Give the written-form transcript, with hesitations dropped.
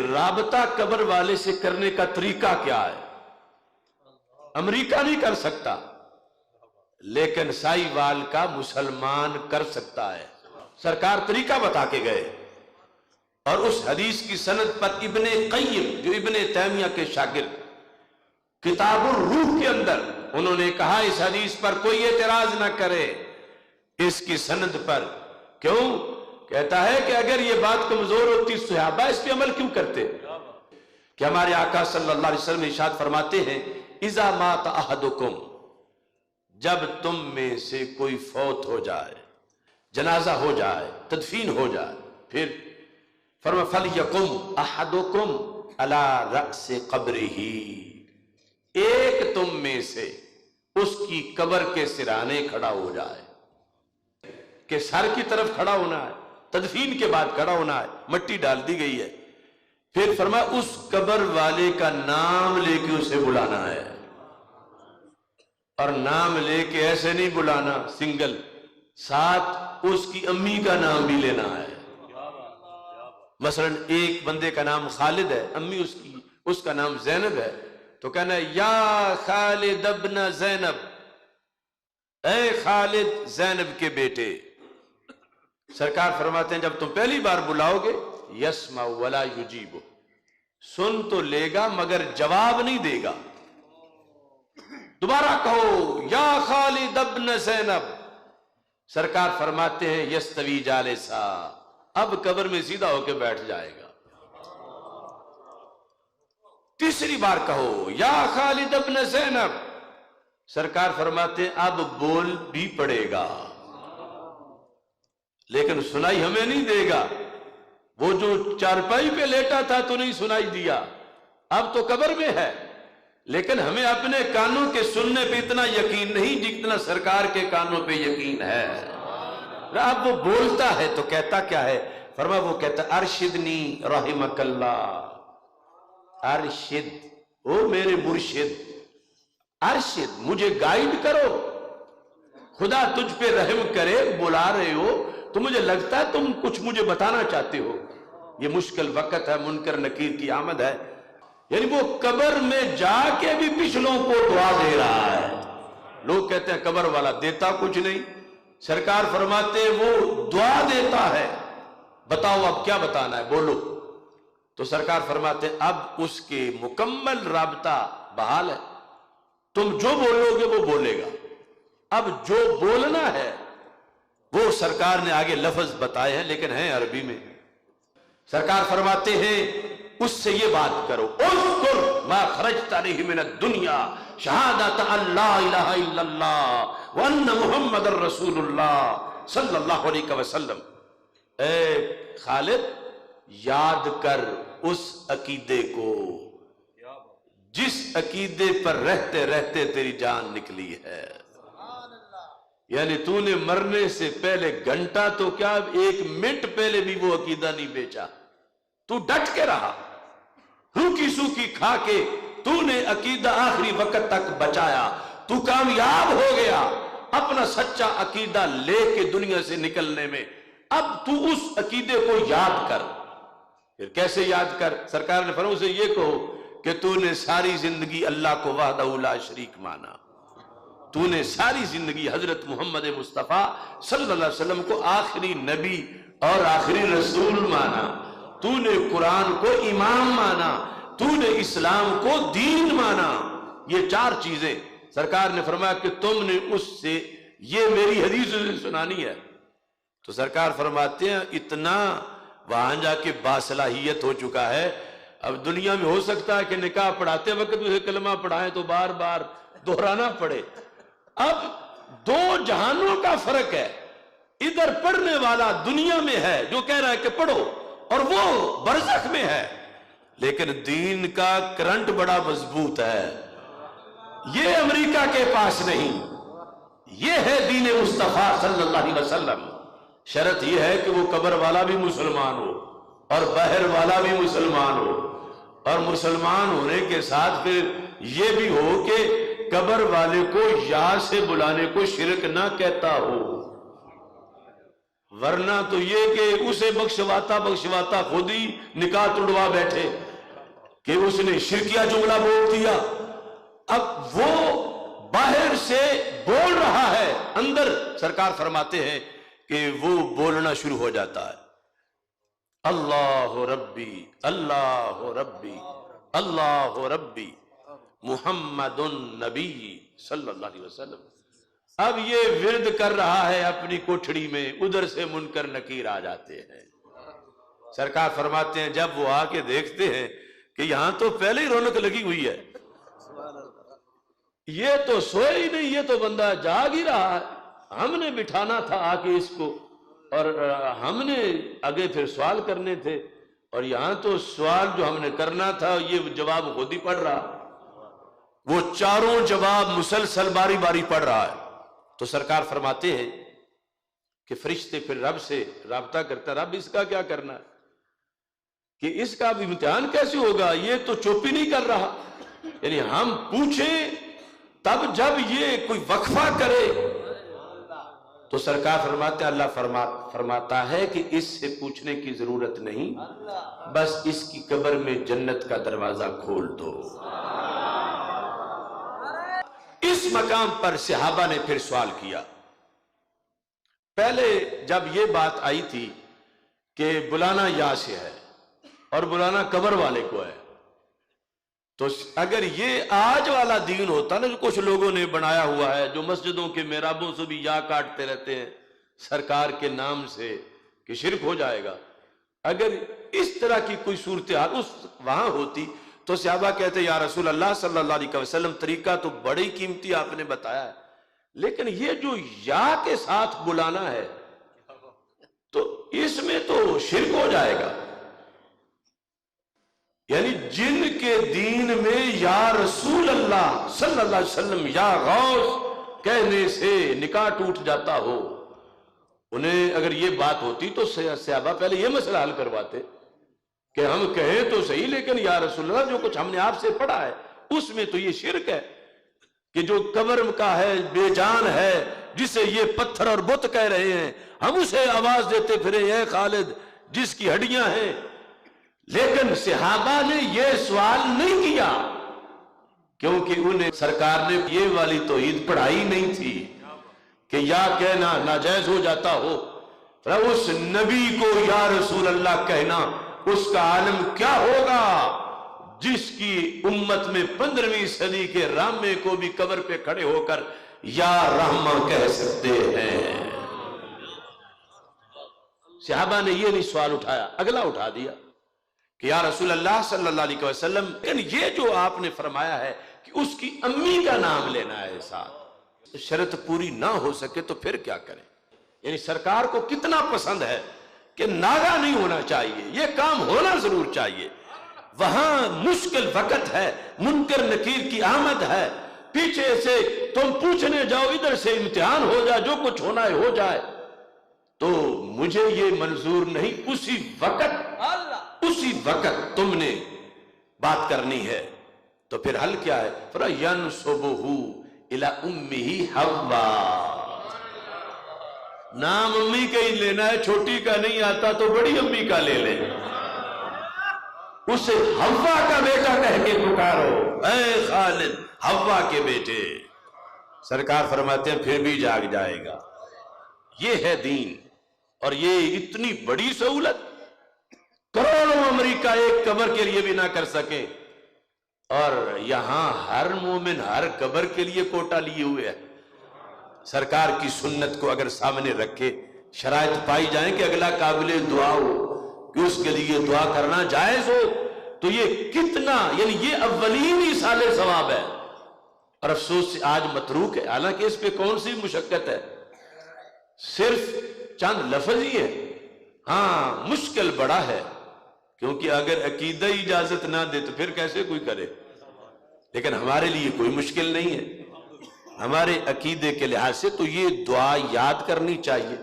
رابطہ قبر والے سے کرنے کا طریقہ کیا ہے؟ امریکہ نہیں کر سکتا، لیکن سائی وال کا مسلمان کر سکتا ہے۔ سرکار طریقہ بتا کے گئے، اور اس حدیث کی سند پر ابن قیم جو ابن تیمیہ کے شاگرد، کتاب الروح کے اندر انہوں نے کہا اس حدیث پر کوئی اعتراض نہ کرے اس کی سند پر۔ کیوں؟ کہتا ہے کہ اگر یہ بات کمزور ہوتی صحابہ اس پہ عمل کیوں کرتے؟ کہ ہمارے آقا صلی اللہ علیہ وسلم ارشاد فرماتے ہیں اذا مات احدکم، جب تم میں سے کوئی فوت ہو جائے، جنازہ ہو جائے، تدفین ہو جائے، پھر فرما فَلْيَقُمْ أَحَدُكُمْ عَلَى رَأْسِ قَبْرِهِ، ایک تم میں سے اس کی قبر کے سرانے کھڑا ہو جائے، کہ سر کی طرف کھڑا ہونا ہے، تدفین کے بعد کھڑا ہونا ہے، مٹی ڈال دی گئی ہے، پھر فرمایا اس قبر والے کا نام لے کے اسے بلانا ہے، اور نام لے کے ایسے نہیں بلانا سنگل، ساتھ اس کی امی کا نام بھی لینا ہے۔ مثلا ایک بندے کا نام خالد ہے، امی اس کا نام زینب ہے، تو کہنا ہے یا خالد ابن زینب، اے خالد زینب کے بیٹے۔ سرکار فرماتے ہیں جب تم پہلی بار بلاؤ گے یسمع ولا یجیب، سن تو لے گا مگر جواب نہیں دے گا۔ دوبارہ کہو یا خالد ابن زینب، سرکار فرماتے ہیں یستوی جالسا، اب قبر میں سیدھا ہو کے بیٹھ جائے گا۔ تیسری بار کہو یا خالد ابن زینب، سرکار فرماتے ہیں اب بول بھی پڑے گا، لیکن سنائی ہمیں نہیں دے گا۔ وہ جو چارپائی پہ لیٹا تھا تو نہیں سنائی دیا، اب تو قبر میں ہے، لیکن ہمیں اپنے کانوں کے سننے پہ اتنا یقین نہیں جتنا سرکار کے کانوں پہ یقین ہے۔ اب وہ بولتا ہے تو کہتا کیا ہے؟ فرمایا وہ کہتا ارشدنی رحمک اللہ، ارشد، او میرے مرشد، ارشد مجھے گائیڈ کرو، خدا تجھ پہ رحم کرے، بلا رہے ہو تو مجھے لگتا ہے تم کچھ مجھے بتانا چاہتے ہو، یہ مشکل وقت ہے، منکر نکیر کی آمد ہے۔ یعنی وہ قبر میں جا کے بھی پچھلوں کو دعا دے رہا ہے۔ لوگ کہتے ہیں قبر والا دیتا کچھ نہیں، سرکار فرماتے ہیں وہ دعا دیتا ہے، بتاؤ اب کیا بتانا ہے، بولو۔ تو سرکار فرماتے ہیں اب اس کے مکمل رابطہ بحال ہے، تم جو بولو گے وہ بولے گا، اب جو بولنا ہے وہ سرکار نے آگے لفظ بتائے ہیں لیکن ہیں عربی میں۔ سرکار فرماتے ہیں اس سے یہ بات کرو اذکر ما خرجت علیہ من الدنیا شہادت ان لا الہ الا اللہ وان محمد رسول اللہ صلی اللہ علیہ وسلم۔ اے خالد یاد کر اس عقیدے کو جس عقیدے پر رہتے رہتے تیری جان نکلی ہے، یعنی تو نے مرنے سے پہلے گھنٹہ تو کیا ایک منٹ پہلے بھی وہ عقیدہ نہیں بیچا، تو ڈٹ کے رہا، روکی سوکی کھا کے تو نے عقیدہ آخری وقت تک بچایا، تو کامیاب ہو گیا اپنا سچا عقیدہ لے کے دنیا سے نکلنے میں۔ اب تو اس عقیدے کو یاد کر۔ پھر کیسے یاد کر؟ سرکار نے فرمایا اسے یہ کہو کہ تو نے ساری زندگی اللہ کو وحدہ لا شریک مانا، تو نے ساری زندگی حضرت محمد مصطفیٰ صلی اللہ علیہ وسلم کو آخری نبی اور آخری رسول مانا، تو نے قرآن کو امام مانا، تو نے اسلام کو دین مانا۔ یہ چار چیزیں سرکار نے فرمایا کہ تم نے اس سے یہ میری حدیث سنانی ہے۔ تو سرکار فرماتے ہیں اتنا وہاں جا کے باصلاحیت ہو چکا ہے، اب دنیا میں ہو سکتا ہے کہ نکاح پڑھاتے وقت اسے کلمہ پڑھائیں تو بار بار دہرانا پڑے۔ اب دو جہانوں کا فرق ہے، ادھر پڑھنے والا دنیا میں ہے جو کہہ رہا ہے کہ پڑھو، اور وہ برزخ میں ہے، لیکن دین کا کرنٹ بڑا مضبوط ہے، یہ امریکہ کے پاس نہیں، یہ ہے دین مصطفیٰ صلی اللہ علیہ وسلم۔ شرط یہ ہے کہ وہ قبر والا بھی مسلمان ہو اور باہر والا بھی مسلمان ہو، اور مسلمان ہونے کے ساتھ پھر یہ بھی ہو کہ قبر والے کو یا سے بلانے کو شرک نہ کہتا ہو۔ ورنہ تو یہ کہ اسے بخشواتا خود ہی نکاح توڑوا بیٹھے کہ اس نے شرکیہ جملہ بول دیا. اب وہ باہر سے بول رہا ہے، اندر سرکار فرماتے ہیں کہ وہ بولنا شروع ہو جاتا ہے، اللہ ربی اللہ ربی اللہ ربی محمد النبی صلی اللہ علیہ وسلم. اب یہ ورد کر رہا ہے اپنی کوٹھڑی میں، ادھر سے منکر نکیر آ جاتے ہیں. سرکار فرماتے ہیں جب وہ آ کے دیکھتے ہیں کہ یہاں تو پہلے ہی رونق لگی ہوئی ہے، یہ تو سوئے ہی نہیں، یہ تو بندہ جاگ ہی رہا ہے، ہم نے بٹھانا تھا آ کے اس کو، اور ہم نے آگے پھر سوال کرنے تھے، اور یہاں تو سوال جو ہم نے کرنا تھا یہ جواب خود ہی پڑھ رہا. وہ چاروں جواب مسلسل باری باری پڑھ رہا ہے. تو سرکار فرماتے ہیں کہ فرشتے پھر رب سے رابطہ کرتا، رب اس کا کیا کرنا ہے، کہ اس کا بھی امتحان کیسے ہوگا، یہ تو چپ ہی نہیں کر رہا. یعنی ہم پوچھیں تب جب یہ کوئی وقفہ کرے. تو سرکار فرماتے ہیں، اللہ فرماتا ہے کہ اس سے پوچھنے کی ضرورت نہیں، بس اس کی قبر میں جنت کا دروازہ کھول دو. اس مقام پر صحابہ نے پھر سوال کیا. پہلے جب یہ بات آئی تھی کہ بلانا یا سے ہے اور بلانا قبر والے کو ہے، تو اگر یہ آج والا دین ہوتا نا جو کچھ لوگوں نے بنایا ہوا ہے، جو مسجدوں کے محرابوں سے بھی یا کاٹتے رہتے ہیں سرکار کے نام سے کہ شرک ہو جائے گا، اگر اس طرح کی کوئی صورتحال وہاں ہوتی تو صحابہ کہتے یا رسول اللہ صلی اللہ علیہ وسلم طریقہ تو بڑی قیمتی آپ نے بتایا ہے، لیکن یہ جو یا کے ساتھ بلانا ہے تو اس میں تو شرک ہو جائے گا. یعنی جن کے دین میں یا رسول اللہ صلی اللہ علیہ وسلم یا غوث کہنے سے نکاح ٹوٹ جاتا ہو، انہیں اگر یہ بات ہوتی تو صحابہ پہلے یہ مسئلہ حل کرواتے کہ ہم کہیں تو صحیح لیکن یا رسول اللہ جو کچھ ہم نے آپ سے پڑھا ہے اس میں تو یہ شرک ہے کہ جو قبر کا ہے بے جان ہے جسے یہ پتھر اور بت کہہ رہے ہیں، ہم اسے آواز دیتے پھرے اے خالد جس کی ہڈیاں ہیں. لیکن صحابہ نے یہ سوال نہیں کیا کیونکہ انہیں سرکار نے یہ والی توحید پڑھائی نہیں تھی کہ یا کہنا ناجائز ہو جاتا ہو. اس نبی کو یا رسول اللہ کہنا اس کا عالم کیا ہوگا جس کی امت میں 15ویں صدی کے رامے کو بھی قبر پہ کھڑے ہو کر یا رحمہ کہہ سکتے ہیں. صحابہ نے یہ نہیں سوال اٹھایا، اگلا اٹھا دیا کہ یا رسول اللہ صلی اللہ علیہ وسلم، لیکن یہ جو آپ نے فرمایا ہے کہ اس کی امی کا نام لینا ہے ساتھ، شرط پوری نہ ہو سکے تو پھر کیا کریں. یعنی سرکار کو کتنا پسند ہے کہ ناگا نہیں ہونا چاہیے، یہ کام ہونا ضرور چاہیے. وہاں مشکل وقت ہے، منکر نکیر کی آمد ہے، پیچھے سے تم پوچھنے جاؤ، ادھر سے امتحان ہو جائے، جو کچھ ہونا ہے ہو جائے، تو مجھے یہ منظور نہیں. اسی وقت تم نے بات کرنی ہے. تو پھر حل کیا ہے؟ فَيَنْسُبُهُ إِلَىٰ أُمِّهِ حَوَّا. نام امی کا ہی لینا ہے، چھوٹی کا نہیں آتا تو بڑی امی کا لے لیں. اسے حوا کا بیٹا کہہ کے پکارو، اے خالد حوا کے بیٹے. سرکار فرماتے ہیں پھر بھی جاگ جائے گا. یہ ہے دین، اور یہ اتنی بڑی سہولت کروڑوں امریکہ ایک قبر کے لیے بھی نہ کر سکے، اور یہاں ہر مومن ہر قبر کے لیے کوٹا لیے ہوئے ہے. سرکار کی سنت کو اگر سامنے رکھے، شرائط پائی جائیں کہ اگلا قابل دعا ہو کہ اس کے لیے دعا کرنا جائز ہو، تو یہ کتنا، یعنی یہ اولین ایصال ثواب ہے. اور افسوس سے آج متروک ہے، حالانکہ اس پہ کون سی مشقت ہے، صرف چند لفظ ہی ہے. ہاں مشکل بڑا ہے، کیونکہ اگر عقیدہ اجازت نہ دے تو پھر کیسے کوئی کرے. لیکن ہمارے لیے کوئی مشکل نہیں ہے، ہمارے عقیدے کے لحاظ سے تو یہ دعا یاد کرنی چاہیے.